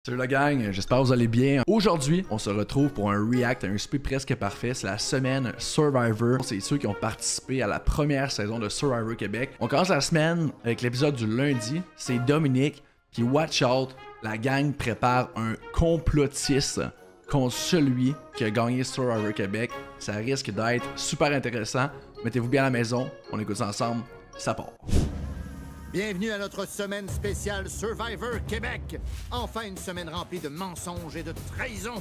Salut la gang, j'espère que vous allez bien. Aujourd'hui, on se retrouve pour un react, un souper presque parfait. C'est la semaine Survivor. C'est ceux qui ont participé à la première saison de Survivor Québec. On commence la semaine avec l'épisode du lundi. C'est Dominique qui, watch out, la gang prépare un complotiste contre celui qui a gagné Survivor Québec. Ça risque d'être super intéressant. Mettez-vous bien à la maison, on écoute ça ensemble, ça part. Bienvenue à notre semaine spéciale Survivor Québec. Enfin une semaine remplie de mensonges et de trahison.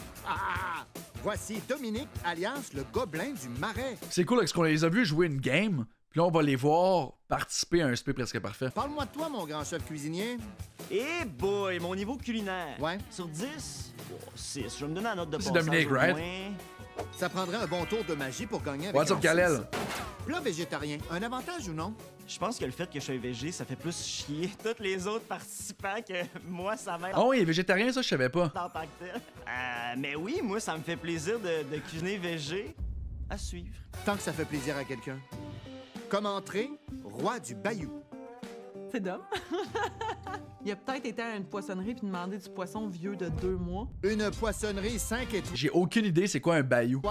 Voici Dominique, alias le gobelin du Marais. C'est cool parce qu'on les a vus jouer une game, puis là on va les voir participer à un souper presque parfait. Parle-moi de toi, mon grand chef cuisinier. Eh boy, mon niveau culinaire. Ouais. Sur 10, 6. Je vais me donner la note de C'est passage Dominique, au right? moins. Ça prendrait un bon tour de magie pour gagner avec What's up, un Kalel? 6. Plat végétarien, un avantage ou non? Je pense que le fait que je sois végé, ça fait plus chier tous les autres participants que moi, ça m'aide Ah oui, il est végétarien, ça je savais pas. en tant que tel. Mais oui, moi, ça me fait plaisir de cuisiner végé. À suivre. Tant que ça fait plaisir à quelqu'un. Comme entrée, roi du Bayou. C'est Dom. Il a peut-être été à une poissonnerie puis demandé du poisson vieux de 2 mois. Une poissonnerie 5 étoiles. J'ai aucune idée c'est quoi un bayou.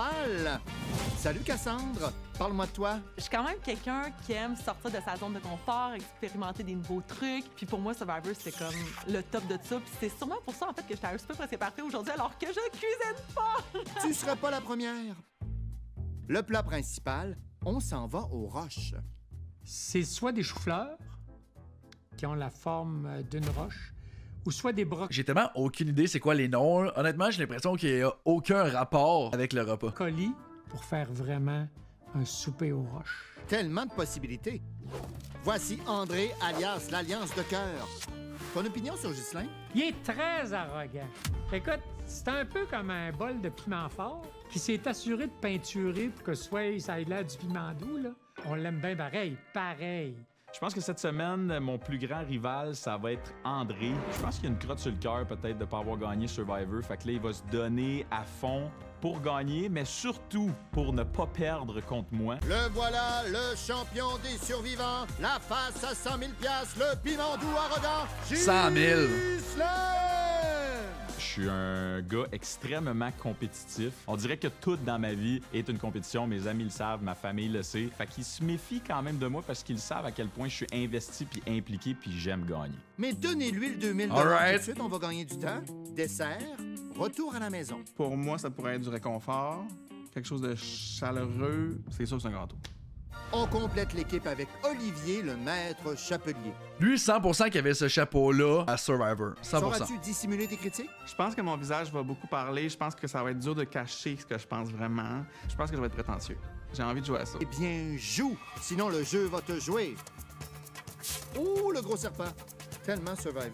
Salut Cassandre, parle-moi de toi. Je suis quand même quelqu'un qui aime sortir de sa zone de confort, expérimenter des nouveaux trucs. Puis pour moi, Survivor, c'était comme le top de ça. Puis c'est sûrement pour ça, en fait, que j'étais un super presque parfait aujourd'hui alors que je cuisine pas. Tu serais pas la première. Le plat principal, on s'en va aux roches. C'est soit des choux-fleurs qui ont la forme d'une roche, ou soit des J'ai tellement aucune idée c'est quoi les noms. Honnêtement, j'ai l'impression qu'il n'y a aucun rapport avec le repas. brocolis pour faire vraiment un souper aux roches. Tellement de possibilités. Voici André, alias l'Alliance de cœur. Ton opinion sur Ghislain? Il est très arrogant. Écoute, c'est un peu comme un bol de piment fort qui s'est assuré de peinturer pour que ça ait l'air du piment doux, là. On l'aime bien pareil. Je pense que cette semaine, mon plus grand rival, ça va être André. Je pense qu'il y a une crotte sur le cœur peut-être de ne pas avoir gagné Survivor. Fait que là, il va se donner à fond pour gagner, mais surtout pour ne pas perdre contre moi. Le voilà, le champion des survivants, la face à 100 000 $, le piment doux arrogant, 100 000. Ghislain! Je suis un gars extrêmement compétitif. On dirait que tout dans ma vie est une compétition. Mes amis le savent, ma famille le sait. Fait qu'ils se méfient quand même de moi parce qu'ils savent à quel point je suis investi puis impliqué puis j'aime gagner. Mais donnez-lui le 2000 Alright. tout de suite, on va gagner du temps. Dessert, retour à la maison. Pour moi, ça pourrait être du réconfort, quelque chose de chaleureux. C'est sûr que c'est un gâteau. On complète l'équipe avec Olivier, le maître chapelier. Lui, 100% qu'il avait ce chapeau-là à Survivor. 100%. Sauras-tu dissimuler tes critiques? Je pense que mon visage va beaucoup parler. Je pense que ça va être dur de cacher ce que je pense vraiment. Je pense que je vais être prétentieux. J'ai envie de jouer à ça. Eh bien, joue, sinon le jeu va te jouer. Ouh, le gros serpent. Tellement Survivor.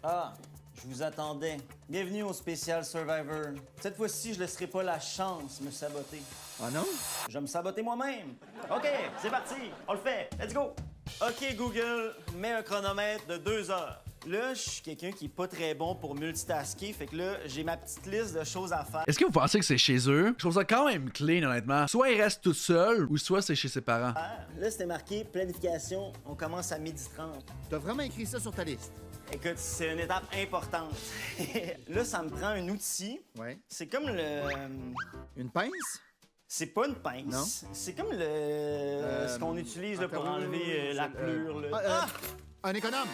Ah, je vous attendais. Bienvenue au spécial Survivor. Cette fois-ci, je laisserai pas la chance me saboter. Ah non? Je vais me saboter moi-même. OK, c'est parti. On le fait. Let's go. OK, Google, mets un chronomètre de 2 heures. Là, je suis quelqu'un qui est pas très bon pour multitasker, fait que là, j'ai ma petite liste de choses à faire. Est-ce que vous pensez que c'est chez eux? Je trouve ça quand même clean, honnêtement. Soit il reste tout seul, ou soit c'est chez ses parents. Là, c'était marqué planification. On commence à 12h30. T'as vraiment écrit ça sur ta liste? Écoute, c'est une étape importante. Là, ça me prend un outil. Ouais. C'est comme le... Une pince? C'est pas une pince. Non. C'est comme le... ce qu'on utilise là, pour attends, enlever la pelure. Là. Un économe.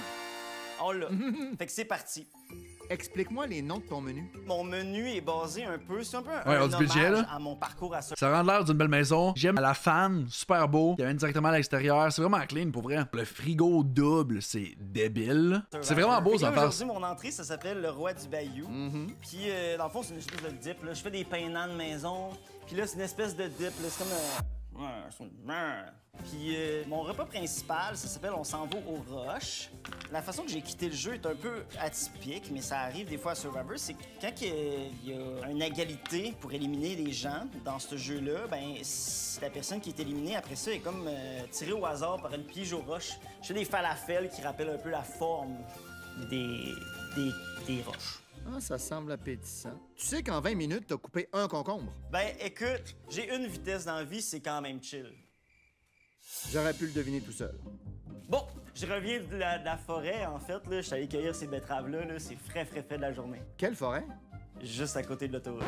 On l'a. Fait que c'est parti. Explique-moi les noms de ton menu. Mon menu est basé un peu... C'est un peu Ouais, un on a du budget, hommage là. à mon parcours à ça. Ça rend l'air d'une belle maison. J'aime la fan, super beau. Il y a même directement à l'extérieur. C'est vraiment clean pour vrai. Le frigo double, c'est débile. C'est vraiment beau, ça passe. Aujourd'hui, mon entrée, ça s'appelle le roi du Bayou. Puis, dans le fond, c'est une espèce de dip. Là. Je fais des pains de maison. Puis là, c'est une espèce de dip. Là. C'est comme... Puis mon repas principal, ça s'appelle On s'en va aux roches. La façon que j'ai quitté le jeu est un peu atypique, mais ça arrive des fois à Survivor, c'est que quand il y a une égalité pour éliminer les gens dans ce jeu-là, ben c'est la personne qui est éliminée après ça est comme tirée au hasard par une pige aux roches. Je fais des falafels qui rappellent un peu la forme des roches. Ah, ça semble appétissant. Tu sais qu'en 20 minutes, t'as coupé un concombre. Ben écoute, j'ai une vitesse dans la vie, c'est quand même chill. J'aurais pu le deviner tout seul. Bon, Je reviens de la forêt, en fait. Là, je suis allé cueillir ces betteraves-là. Là, c'est frais de la journée. Quelle forêt? Juste à côté de l'autoroute.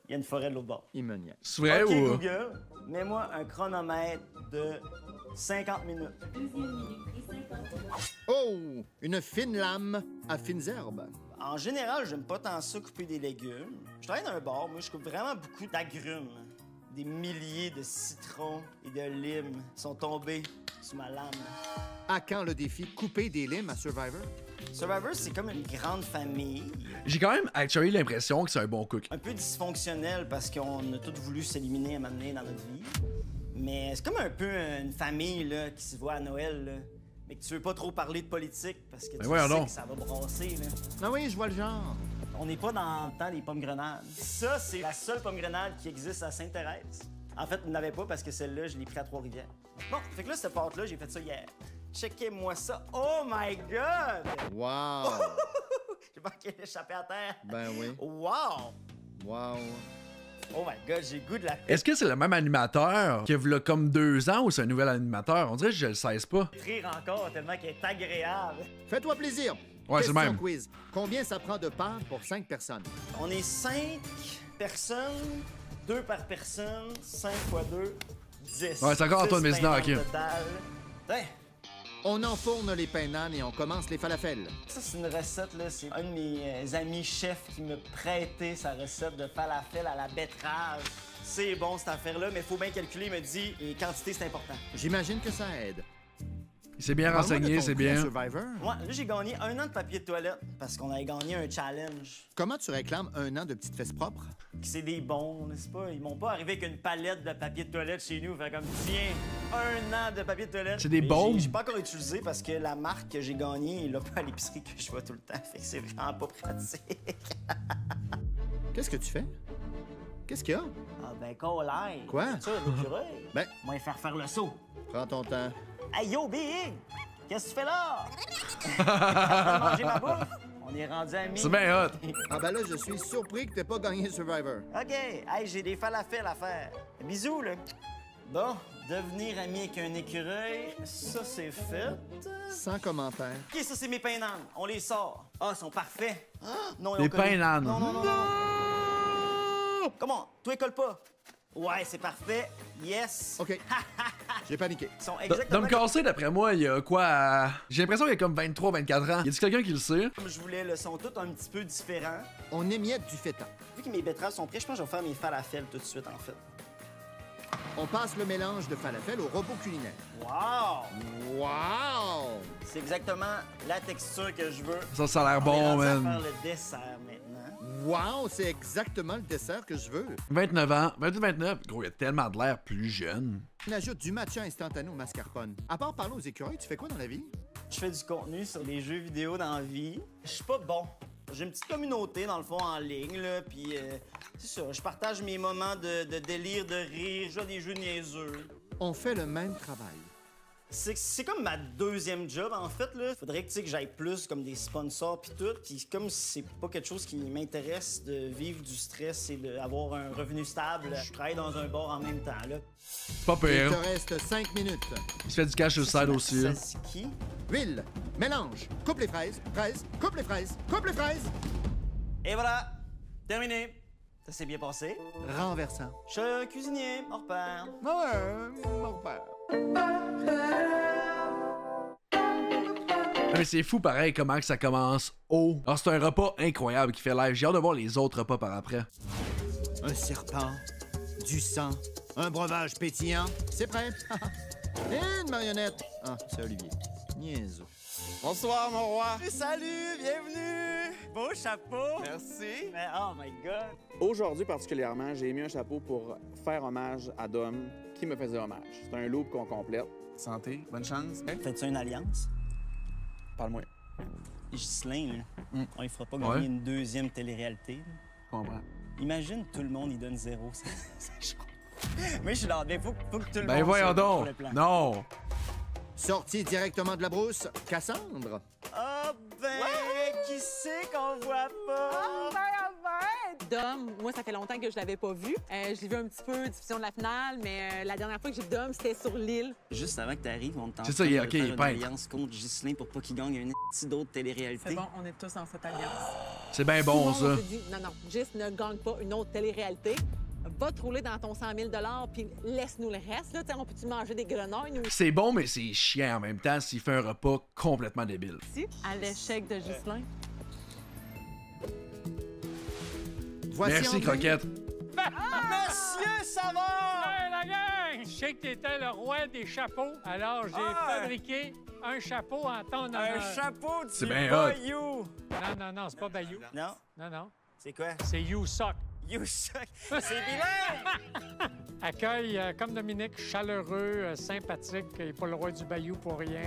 Il y a une forêt de l'autre bord. Il me niaise. C'est vrai OK, ou. Google, mets-moi un chronomètre de 50 minutes. Oh! Une fine lame à fines herbes. En général, j'aime pas tant ça couper des légumes. Je travaille dans un bar, moi, je coupe vraiment beaucoup d'agrumes. Des milliers de citrons et de limes sont tombés sur ma lame. À quand le défi couper des limes à Survivor? Survivor, c'est comme une grande famille, J'ai quand même actually l'impression que c'est un bon cook. un peu dysfonctionnelle parce qu'on a tous voulu s'éliminer à un moment donné dans notre vie. Mais c'est comme un peu une famille là, qui se voit à Noël, là, mais que tu veux pas trop parler de politique parce que tu voyons sais donc. que ça va brasser. Là. Ah oui, je vois le genre. On n'est pas dans le temps des pommes-grenades. Ça, c'est la seule pomme-grenade qui existe à Sainte-Thérèse. En fait, vous n'avez pas parce que celle-là, je l'ai pris à Trois-Rivières. Bon, fait que là, cette pâte-là, j'ai fait ça hier. Checkez-moi ça. Oh my God! Wow! J'ai manqué d'échapper à terre. Ben oui. Wow! Wow. Oh my God, j'ai le goût de la Est-ce que c'est le même animateur que v'là comme 2 ans ou c'est un nouvel animateur? On dirait que je le sais pas. rire encore tellement qu'elle est agréable. Fais-toi plaisir. Ouais, c'est le Question même. quiz. Combien ça prend de pâtes pour 5 personnes? On est 5 personnes, 2 par personne, 5 x 2, 10. Ouais, c'est encore Antoine 10 Mézina, pains ok. d'âne total. Ouais. On enfourne les pains d'âne et on commence les falafels. Ça, c'est une recette, là. C'est un de mes amis chefs qui m'a prêté sa recette de falafel à la betterave. C'est bon, cette affaire-là, mais il faut bien calculer. Il me dit, les quantités, c'est important. J'imagine que ça aide. Il s'est bien Parle-moi de renseigné, ton c'est prix à bien. Survivor. Moi, là, j'ai gagné 1 an de papier de toilette parce qu'on avait gagné un challenge. Comment tu réclames 1 an de petites fesses propres? Puis c'est des bons, n'est-ce pas? Ils m'ont pas arrivé avec une palette de papier de toilette chez nous. Fait comme, tiens, 1 an de papier de toilette. C'est des Mais bons? J'ai pas encore utilisé parce que la marque que j'ai gagnée, il l'a pas à l'épicerie que je vois tout le temps. Fait que c'est vraiment pas pratique. Qu'est-ce que tu fais? Qu'est-ce qu'il y a? Ah ben, colère. Quoi? C'est ça, l'écureuil? Ben- Moi, faire le saut. Prends ton temps. Hey, yo, Big! Qu'est-ce que tu fais là? T'as mangé ma bouffe? On est rendu amis. C'est bien hot. Ah ben là, je suis surpris que t'aies pas gagné Survivor. OK. Hey, j'ai des falafels à faire. Bisous, là. Bon, devenir ami avec un écureuil, ça, c'est fait. Sans commentaire. OK, ça, c'est mes pains d'âne. On les sort. Ah, ils sont parfaits. Ah, non, ils Les ont collé. pains d'âne. Non, non, non, non. Comment? Toi, ils collent pas. Ouais, c'est parfait. Yes. OK. J'ai paniqué. Ils sont De exactement me casser, d'après moi, il y a quoi à... J'ai l'impression qu'il y a comme 23-24 ans. Y a-t-il quelqu'un qui le sait? comme je voulais. Ils sont tous un petit peu différents. On émiette du feta. Vu que mes betteraves sont prêtes, je pense que je vais faire mes falafels tout de suite, en fait. On passe le mélange de falafel au robot culinaire. Wow! Wow! C'est exactement la texture que je veux. Ça a l'air On est bon, rendu à man. faire le dessert maintenant. Wow! C'est exactement le dessert que je veux. 29 ans, 28-29. Gros, il a tellement de l'air plus jeune. On ajoute du matcha instantané au mascarpone. À part parler aux écureuils, tu fais quoi dans la vie? Je fais du contenu sur les jeux vidéo dans la vie. Je suis pas bon. J'ai une petite communauté, dans le fond, en ligne, là, puis c'est ça. Je partage mes moments de délire, de rire, je joue à des jeux niaiseux. On fait le même travail. C'est comme ma deuxième job, en fait, là. Faudrait que, tu sais, que j'aille plus comme des sponsors puis tout. Puis comme c'est pas quelque chose qui m'intéresse de vivre du stress et d'avoir un revenu stable, je travaille dans un bar en même temps, là. C'est pas Il pire. te reste 5 minutes. Il se fait du cash sur le side aussi. hein. Tzatziki. Huile, mélange, coupe les fraises, coupe les fraises, coupe les fraises. Et voilà, terminé. Ça s'est bien passé. Renversant. Je suis cuisinier, hors pair. Ouais, mon père. Ah, mais c'est fou pareil comment que ça commence haut. Alors c'est un repas incroyable qui fait live. J'ai hâte de voir les autres repas par après. Un serpent, du sang, un breuvage pétillant. C'est prêt. Et une marionnette. Ah, c'est Olivier. Niaiseux. Bonsoir, mon roi. Salut, bienvenue. Beau chapeau. Merci. Mais oh my God. Aujourd'hui, particulièrement, j'ai mis un chapeau pour faire hommage à Dom, qui me faisait hommage. C'est un loop qu'on complète. Santé, bonne chance. Fais-tu une alliance? Parle-moi. Ghislain, là, on ne fera pas Ouais. gagner une deuxième télé-réalité. là. Je comprends. Imagine, tout le monde, il donne 0. C'est chaud. Mais je suis là, mais faut que tout le Ben monde voyons soit sur donc. le plan. Non. Sorti directement de la brousse, Cassandre. Ah ben, qui c'est qu'on voit pas? Dom, moi, ça fait longtemps que je l'avais pas vu. Je l'ai vu un petit peu, diffusion de la finale, mais la dernière fois que j'ai vu Dom, c'était sur l'île. Juste avant que t'arrives, on t'entend C'est ça, il est- faire ok, il est une peintre. alliance contre Ghislain pour pas qu'il gagne une petite d'autres télé-réalité. C'est bon, on est tous dans cette alliance. C'est bien Tout le bon, monde ça. se dit, non, Gis ne gagne pas une autre télé-réalité. Va te rouler dans ton 100 000 puis laisse-nous le reste. Là. On peut-tu manger des grenouilles, nous C'est bon, mais c'est chiant en même temps s'il fait un repas complètement débile. aussi? À l'échec de Ghislain. Voici Merci, André. Croquette. Monsieur Savard! Hey, la gang! Je sais que t'étais le roi des chapeaux, alors j'ai fabriqué un chapeau en ton honneur. Un chapeau de C'est bien hot. Bayou! Non, c'est pas Bayou. Non? Non, C'est quoi? c'est You Suck. You suck! C'est bilingue! Accueil, comme Dominique, chaleureux, sympathique, et pas le roi du Bayou pour rien.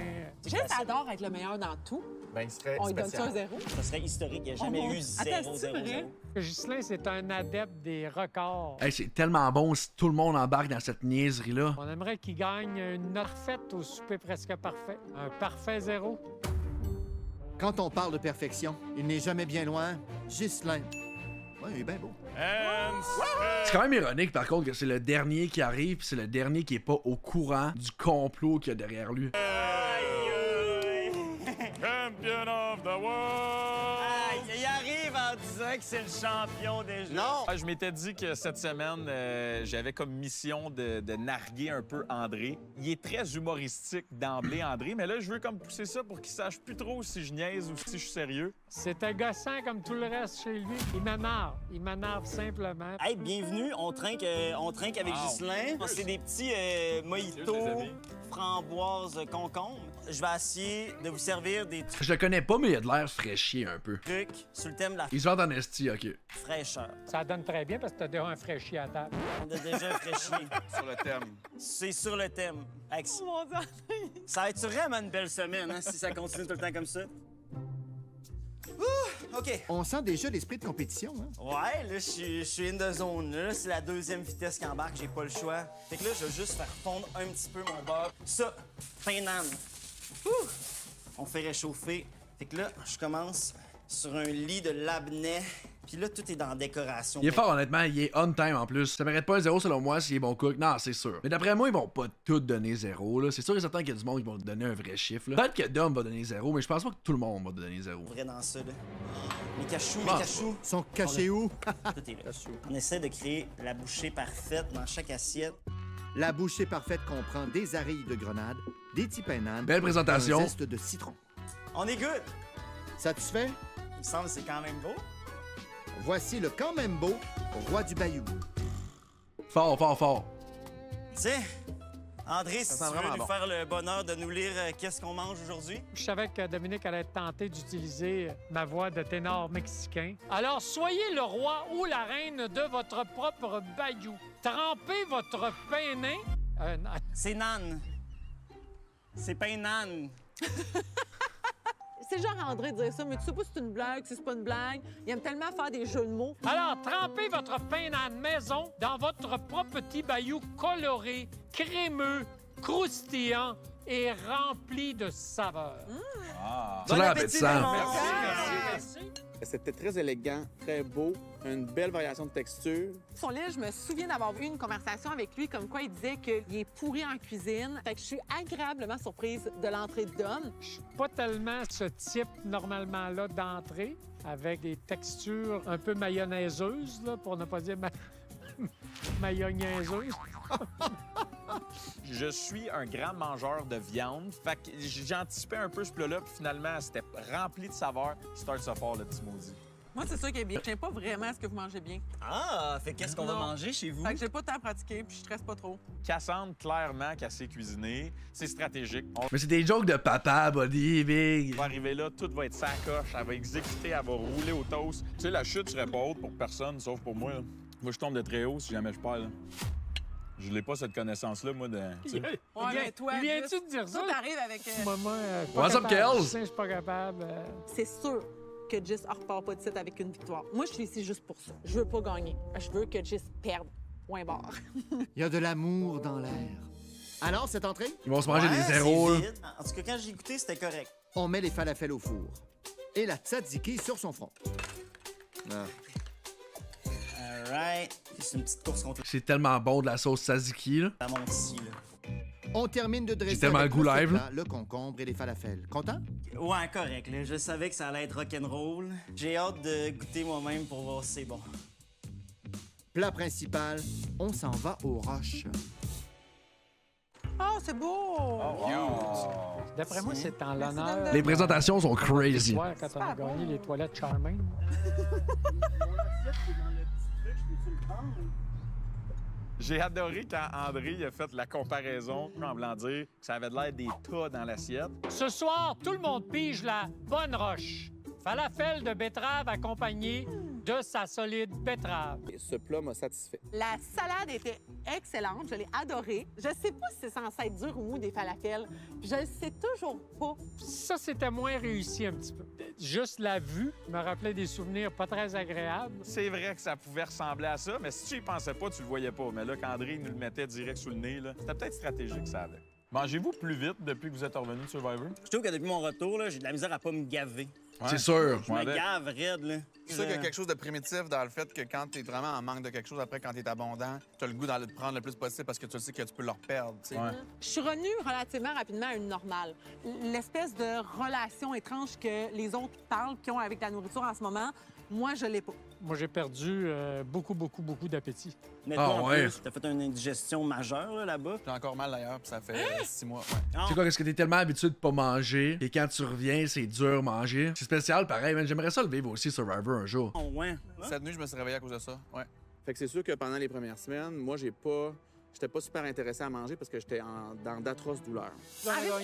Gis adore être le meilleur dans tout. Ben, il serait On lui donne ça un spécial. zéro. Ça serait historique, il n'y a jamais Oh mon- eu Attends, c'est vrai? Ghislain, c'est un adepte des records. Hey, c'est tellement bon si tout le monde embarque dans cette niaiserie-là. On aimerait qu'il gagne une note faite au souper presque parfait. Un parfait zéro. Quand on parle de perfection, il n'est jamais bien loin. Ghislain. Ouais, il est bien beau. C'est quand même ironique, par contre, que c'est le dernier qui arrive, puis c'est le dernier qui est pas au courant du complot qu'il y a derrière lui. Champion of the world! Il arrive en disant que c'est le champion déjà. Non! Je m'étais dit que cette semaine, j'avais comme mission de narguer un peu André. Il est très humoristique d'emblée, André, mais là, je veux comme pousser ça pour qu'il sache plus trop si je niaise ou si je suis sérieux. C'est agaçant comme tout le reste chez lui. Il m'énerve. Il m'énerve simplement. Hey, bienvenue, on trinque avec Wow. Ghislain. C'est des petits mojitos, les amis. framboises, concombres. Je vais essayer de vous servir des Je le connais pas, mais il a de l'air fraîchier un peu. trucs sur le thème de la Il se vend en esti, ok. fraîcheur. Ça donne très bien parce que t'as déjà un fraîchi à table. On a déjà fraîchi. Sur le thème. C'est sur le thème. Oh mon Dieu! Ça va être vraiment une belle semaine, hein, si ça continue tout le temps comme ça. Ouh, OK. On sent déjà l'esprit de compétition, hein? Ouais, là, je suis in the zone. Là, c'est la deuxième vitesse qui embarque, j'ai pas le choix. Fait que là, je vais juste faire fondre un petit peu mon beurre. Ça, pain d'âne. Ouh! On fait réchauffer. Fait que là, je commence sur un lit de labnais. Puis là, tout est dans la décoration. Il est fort, honnêtement, il est on time en plus. Ça mérite pas un zéro selon moi s'il est bon cook. Non, c'est sûr. Mais d'après moi, ils vont pas tout donner zéro, là. C'est sûr et certain qu'il y a du monde qui vont donner un vrai chiffre, là. Peut-être que Dom va donner zéro, mais je pense pas que tout le monde va donner zéro. Vrai dans ça, là. Les cachous, Ah. les cachous. Sont cachés où? Tout est là. On essaie de créer la bouchée parfaite dans chaque assiette. La bouchée parfaite comprend des arilles de grenade, des petits pains d'âne, Belle présentation. un zeste de citron. On est good! Satisfait? Il me semble que c'est quand même beau. Voici le quand même beau roi du Bayou. Fort, fort, fort. Tiens, André, si sent tu veux vraiment nous bon. faire le bonheur de nous lire qu'est-ce qu'on mange aujourd'hui. Je savais que Dominique allait être tenté d'utiliser ma voix de ténor mexicain. Alors, soyez le roi ou la reine de votre propre bayou. Trempez votre pain non. C'est nan. C'est pain nan. C'est genre André de dire ça, mais tu sais pas si c'est une blague, si c'est pas une blague. Il aime tellement faire des jeux de mots. Alors, trempez votre pain à la maison dans votre propre petit bayou coloré, crémeux, croustillant et rempli de saveurs. Ça a l'air appétissant. tout le monde. Merci. C'était très élégant, très beau, une belle variation de texture. Son livre, je me souviens d'avoir eu une conversation avec lui comme quoi il disait qu'il est pourri en cuisine. Fait que je suis agréablement surprise de l'entrée de Dom. Je suis pas tellement ce type, normalement, là, d'entrée, avec des textures un peu mayonnaiseuses, là, pour ne pas dire mayonnaiseuses. Je suis un grand mangeur de viande. Fait que j'anticipais un peu ce plat-là, puis finalement, c'était rempli de saveurs. Start ça fort, le petit maudit. Moi, c'est ça qui est bien. Je sais pas vraiment ce que vous mangez bien. Ah, fait qu'est-ce qu'on va Non. manger chez vous? Fait que j'ai pas de temps à pratiquer, puis je stresse pas trop. Cassandre, clairement, qu'elle sait cuisiner. C'est stratégique. On Mais c'est des jokes de papa, buddy, big. va arriver là, tout va être sacoche, elle va exécuter, elle va rouler au toast. Tu sais, la chute serait pas haute pour personne, sauf pour moi. Là. Moi, je tombe de très haut si jamais je perds. Là. Je n'ai pas cette connaissance-là, moi, de... tu sais. Ouais, mais toi, Viens-tu Gus, de dire ça? toi, t'arrives avec... Moi, je suis pas What's up, capable. Kels? Je sais, je suis pas capable. C'est sûr que Gis ne repart pas de site avec une victoire. Moi, je suis ici juste pour ça. Je veux pas gagner. Je veux que Gis perde. Point barre. Il y a de l'amour dans l'air. Alors, cette entrée, Ils vont se manger Ouais, des c'est zéros, là. vide. En tout cas, quand j'ai écouté, c'était correct. on met les falafels au four et la tzatziki sur son front. Ah. Right. C'est une petite course contre C'est tellement bon de la sauce tzatziki, là. la monte ici, là. On termine de dresser tellement avec le goût le live, plat, le concombre et les falafels. Content? Ouais, correct, là. Je savais que ça allait être rock'n'roll. J'ai hâte de goûter moi-même pour voir si c'est bon. Plat principal, on s'en va aux roches. Oh, c'est beau! D'après moi, c'est en Merci, l'honneur. Dom-Dom. Les présentations sont crazy. Ouais, quand on a Super gagné bon. les toilettes Charmaine. J'ai adoré quand André a fait la comparaison, en voulant dire que ça avait l'air des tas dans l'assiette. Ce soir, tout le monde pige la bonne roche. Falafel de betterave accompagné de sa solide betterave. Et ce plat m'a satisfait. La salade était excellente, je l'ai adorée. Je sais pas si c'est censé être dur ou mou des falafels, puis je le sais toujours pas. Ça, c'était moins réussi un petit peu. Juste la vue me rappelait des souvenirs pas très agréables. C'est vrai que ça pouvait ressembler à ça, mais si tu y pensais pas, tu le voyais pas. Mais là, quand André nous le mettait direct sous le nez, là, c'était peut-être stratégique, ça avait. Mangez-vous plus vite depuis que vous êtes revenu de Survivor? Je trouve que depuis mon retour, là, j'ai de la misère à pas me gaver. C'est sûr. Je me gave raide, là. C'est sûr qu'il y a quelque chose de primitif dans le fait que quand tu es vraiment en manque de quelque chose, après, quand tu es abondant, tu as le goût de prendre le plus possible parce que tu sais que tu peux le reperdre. tu sais. Ouais. Je suis revenue relativement rapidement à une normale. L'espèce de relation étrange que les autres parlent, qui ont avec la nourriture en ce moment, moi, je l'ai pas. Moi, j'ai perdu beaucoup d'appétit. Mais Ah, toi, en ouais. plus, t'as fait une indigestion majeure, là, là-bas. J'ai encore mal d'ailleurs, puis ça fait 6 mois. Ouais. Ah, C'est quoi, est-ce que t'es tellement habitué de pas manger et quand tu reviens, c'est dur manger? C'est spécial, pareil, mais j'aimerais ça le vivre aussi, Survivor, un jour. oh, ouais. Cette nuit, je me suis réveillé à cause de ça. Ouais. Fait que c'est sûr que pendant les premières semaines, moi, j'étais pas super intéressé à manger parce que j'étais dans d'atroces douleurs.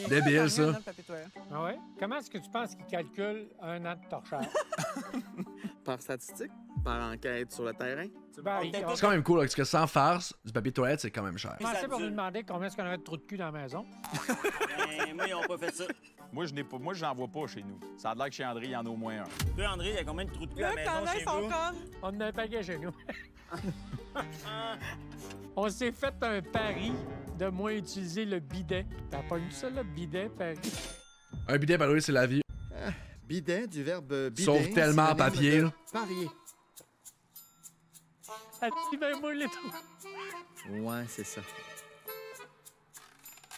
Débile, ça. Ah ouais? Comment est-ce que tu penses qu'ils calculent un an de torchère? Par statistique, par enquête sur le terrain. Ben, C'est quand même cool, là, parce que sans farce, du papier de toilette, c'est quand même cher. commencé Ça par dure. nous demander combien est-ce qu'on avait de trous de cul dans la maison. Ben, moi, ils ont pas fait ça. Moi, j'en vois pas chez nous. Ça a l'air que chez André, il y en a au moins un. Toi, André, il y a combien de trous de cul à la Là, maison t'en as, chez ils sont vous? comme... On en a un paquet chez nous. On s'est fait un pari de moins utiliser le bidet. T'as pas eu ça, le bidet, Paris? Un bidet, par c'est la vie. Bidet, du verbe bidet. Sauf tellement en synonyme papier, de là. Parier. As-tu bien moi les trous? Ouais, c'est ça.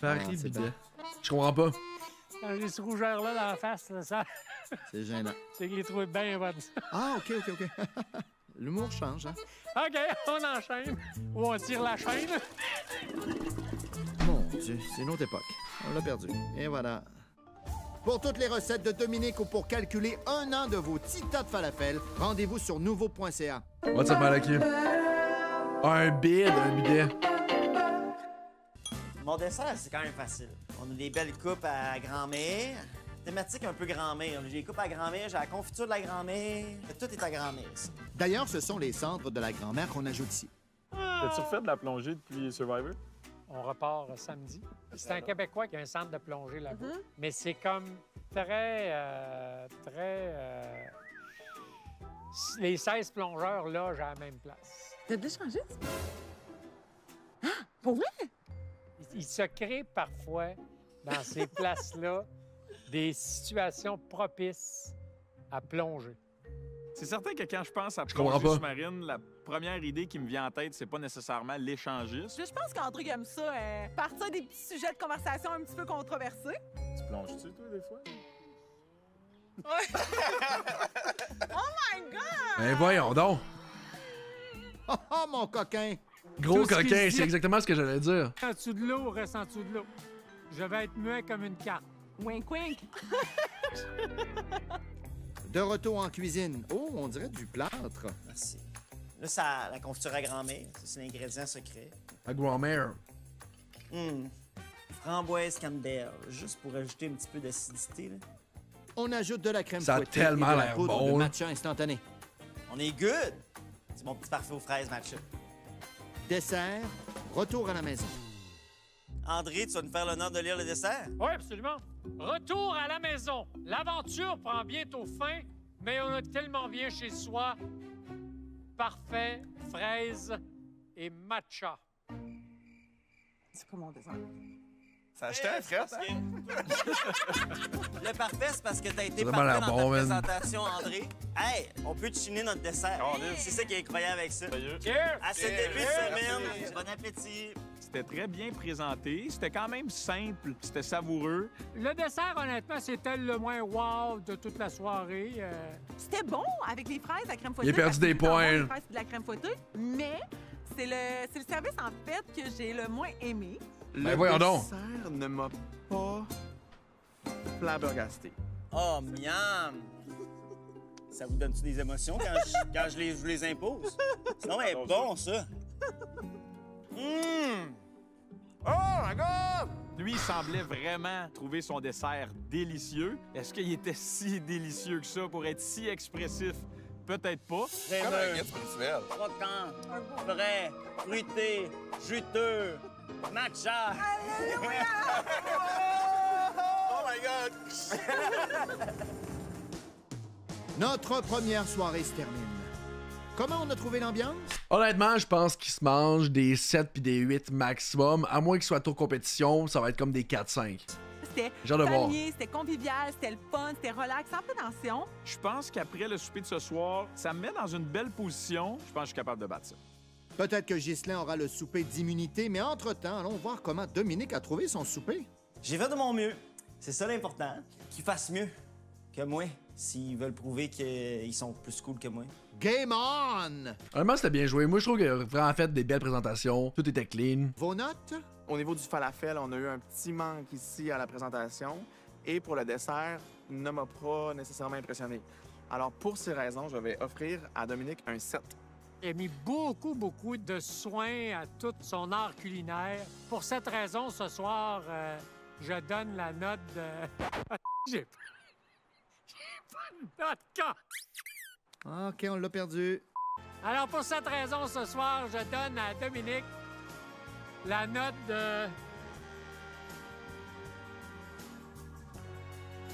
Paris Ah, c'est bidet. bien. Je comprends pas. Quand j'ai ce rougeur-là dans la face, là, ça, C'est gênant. c'est que les trous bien bonnes. Ah, OK. L'humour change, hein? OK, on enchaîne. Ou on tire la chaîne. Mon Dieu, c'est une autre époque. On l'a perdu. Et voilà. Pour toutes les recettes de Dominique ou pour calculer un an de vos titas de falafel, rendez-vous sur nouveau.ca. What's up, Malaki? Un bidet. Mon dessert, c'est quand même facile. On a des belles coupes à grand-mère. Thématique un peu grand-mère. J'ai les coupes à grand-mère, j'ai la confiture de la grand-mère. Tout est à grand-mère, ici. D'ailleurs, ce sont les cendres de la grand-mère qu'on ajoute ici. T'as-tu refait de la plongée depuis Survivor? On repart samedi. C'est un Québécois qui a un centre de plongée là-bas. Mais c'est comme très... Les 16 plongeurs logent à la même place. T'as déjà changé? Ah, pour vrai? Il se crée parfois, dans ces places-là, des situations propices à plonger. C'est certain que quand je pense à comprends plongée pas. sous-marine, la première idée qui me vient en tête, c'est pas nécessairement l'échangiste. Je pense qu'André aime ça, partir des petits sujets de conversation un petit peu controversés. Tu plonges-tu, toi, des fois? My God! Ben voyons donc. Oh, mon coquin! Gros Tout ce qu'il coquin, dit. c'est exactement ce que j'allais dire. En dessous de l'eau, reste en dessous de l'eau. Je vais être muet comme une carte. Wink, wink. De retour en cuisine. Oh, on dirait du plâtre. Merci. Là, ça, la confiture à grand-mère, ça, c'est l'ingrédient secret. La grand-mère. Framboise Campbell, juste pour ajouter un petit peu d'acidité. Là. On ajoute de la crème Ça a fouettée tellement et de la l'air poudre bon, de là. matcha instantané. On est good! C'est mon petit parfait aux fraises matcha. Dessert, retour à la maison. André, tu vas nous faire l'honneur de lire le dessert? Oui, absolument. Retour à la maison. L'aventure prend bientôt fin, mais on a tellement bien chez soi. Parfait, fraise et matcha. C'est quoi mon dessert? Ça achetait un fret, Parce que- Le parfait, c'est parce que t'as été Ça a vraiment parfait l'air dans ta bon, man. présentation, André. Hey, on peut chiner notre dessert. C'est ça qui est incroyable avec ça. Cheers! À ce début de semaine, bon appétit. C'était très bien présenté, c'était quand même simple, c'était savoureux. Le dessert, honnêtement, c'était le moins wow de toute la soirée. C'était bon avec les fraises, la crème fouettée. Il a perdu parce des que c'est bon, points. les fraises et de la crème fouettée, mais c'est le service, en fait, que j'ai le moins aimé. Le voyons donc. dessert ne m'a pas flabbergasté. Oh, miam! Ça vous donne-tu des émotions quand je les impose? Sinon, elle est bon, ça. Oh my God! Lui, il semblait vraiment trouver son dessert délicieux. Est-ce qu'il était si délicieux que ça pour être si expressif? Peut-être pas. Comme un guide spirituel. Croquant, frais, fruité, juteux, matcha. Oh my God! Notre première soirée se termine. Comment on a trouvé l'ambiance? Honnêtement, je pense qu'ils se mangent des 7 puis des 8 maximum. À moins qu'ils soient trop compétition, ça va être comme des 4-5. C'était J'ai hâte de voir. familier, c'était convivial, c'était le fun, c'était relax, sans tension. Je pense qu'après le souper de ce soir, ça me met dans une belle position. Je pense que je suis capable de battre ça. Peut-être que Ghislain aura le souper d'immunité, mais entre-temps, allons voir comment Dominique a trouvé son souper. J'ai fait de mon mieux. C'est ça l'important. Qu'ils fassent mieux que moi, s'ils veulent prouver qu'ils sont plus cool que moi. Game on! Honnêtement, c'était bien joué. Moi, je trouve qu'il a vraiment fait des belles présentations. Tout était clean. Vos notes? Au niveau du falafel, on a eu un petit manque ici à la présentation. Et pour le dessert, ne m'a pas nécessairement impressionné. Alors, pour ces raisons, je vais offrir à Dominique un 7. Il a mis beaucoup, beaucoup de soins à tout son art culinaire. Pour cette raison, ce soir, je donne la note de... J'ai pas de note, quand... OK, on l'a perdu. Alors, pour cette raison, ce soir, je donne à Dominique la note de...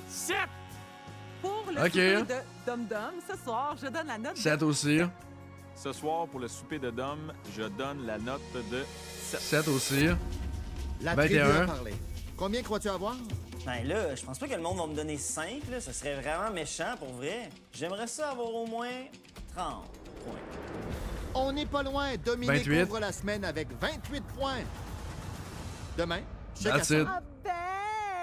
7! Pour le Ok. souper de Dom Dom, ce soir, je donne la note 7 aussi. Ce soir, pour le souper de Dom, je donne la note de 7. 7 aussi. La 21. tribu a parlé. Combien crois-tu avoir? Ben là, je pense pas que le monde va me donner 5, là. Ça serait vraiment méchant, pour vrai. J'aimerais ça avoir au moins 30 points. On n'est pas loin. Dominique 28. ouvre la semaine avec 28 points. Demain, chèque à That's ça. it. Ah ben